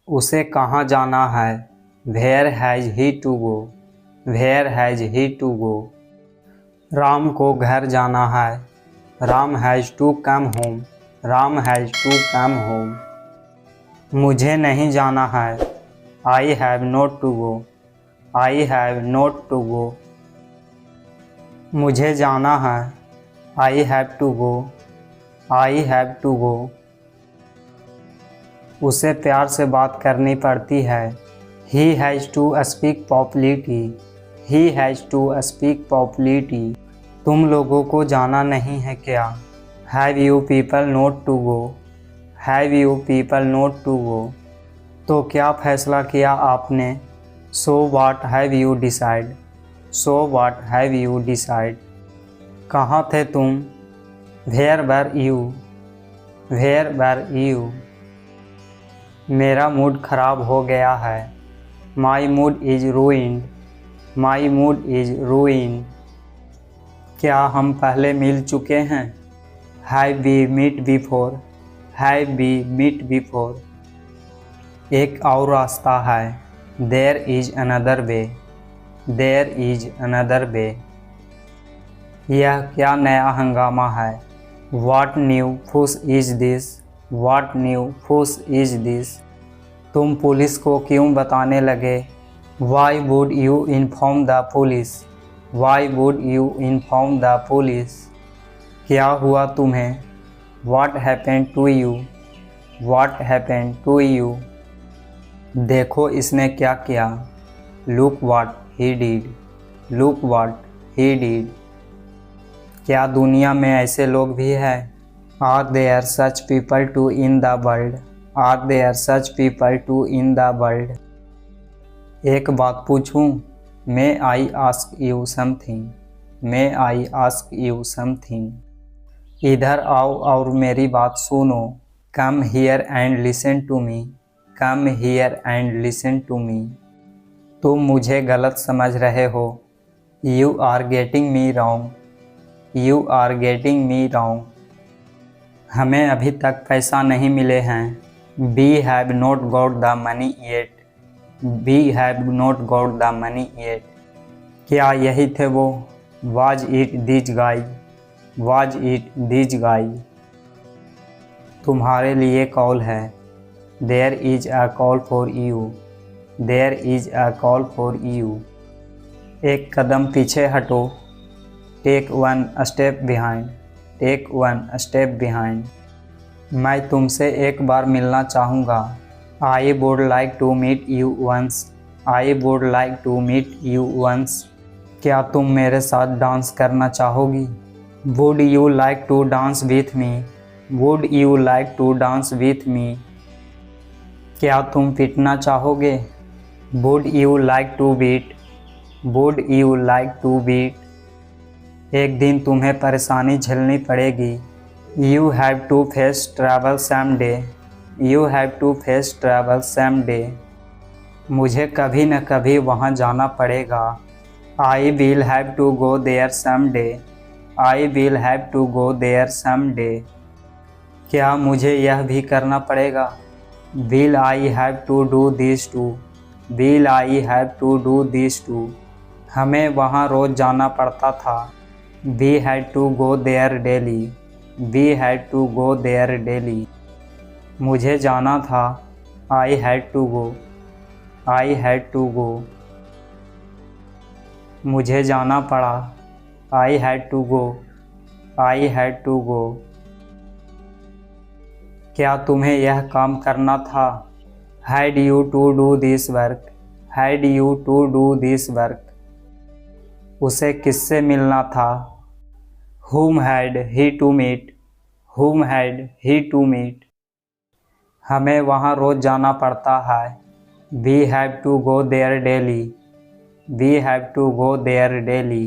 उसे कहाँ जाना है? Where has he to go? Where has he to go? Ram को घर जाना है। Ram has to come home. Ram has to come home. मुझे नहीं जाना है। I have not to go. I have not to go. मुझे जाना है। I have to go. I have to go. उसे प्यार से बात करनी पड़ती है। He has to speak properly. He has to speak properly. तुम लोगों को जाना नहीं है क्या? Have you people not to go? Have you people not to go? तो क्या फैसला किया आपने? So what have you decided? So what have you decided? कहाँ थे तुम? Where were you? Where were you? मेरा मूड ख़राब हो गया है। My mood is ruined. My mood is ruined. क्या हम पहले मिल चुके हैं? Have we met before? Have we met before? एक और रास्ता है। There is another way. There is another way. यह क्या नया हंगामा है? What new fuss is this? What new fuss is this? तुम पुलिस को क्यों बताने लगे? Why would you inform the police? Why would you inform the police? क्या हुआ तुम्हें? What happened to you? What happened to you? देखो इसने क्या किया। Look what he did. Look what he did. क्या दुनिया में ऐसे लोग भी हैं? Are there such people too in the world? Are there such people too in the world? एक बात पूछूं? May I ask you something? May I ask you something? इधर आओ और मेरी बात सुनो। Come here and listen to me. Come here and listen to me. तुम मुझे गलत समझ रहे हो। You are getting me wrong. You are getting me wrong. हमें अभी तक पैसा नहीं मिले हैं। We have not got the money yet. We have not got the money yet. क्या यही थे वो? Was it this guy? Was it this guy? तुम्हारे लिए कॉल है। There is a call for you. There is a call for you. एक कदम पीछे हटो। Take one step behind. Take one step behind. मैं तुमसे एक बार मिलना चाहूँगा। I would like to meet you once. I would like to meet you once. क्या तुम मेरे साथ डांस करना चाहोगी? Would you like to dance with me? Would you like to dance with me? क्या तुम पीटना चाहोगे? Would you like to beat? Would you like to beat? एक दिन तुम्हें परेशानी झेलनी पड़ेगी। You have to face trouble someday. You have to face trouble someday. मुझे कभी न कभी वहाँ जाना पड़ेगा। I will have to go there someday. I will have to go there someday. क्या मुझे यह भी करना पड़ेगा? Will I have to do this too? Will I have to do this too? हमें वहाँ रोज़ जाना पड़ता था। We had to go there daily. We had to go there daily. मुझे जाना था। I had to go. I had to go. मुझे जाना पड़ा। I had to go. I had to go. क्या तुम्हें यह काम करना था? Had you to do this work? Had you to do this work? उसे किससे मिलना था? Whom had he to meet? Whom had he to meet? हमें वहाँ रोज़ जाना पड़ता है। We have to go there daily. We have to go there daily.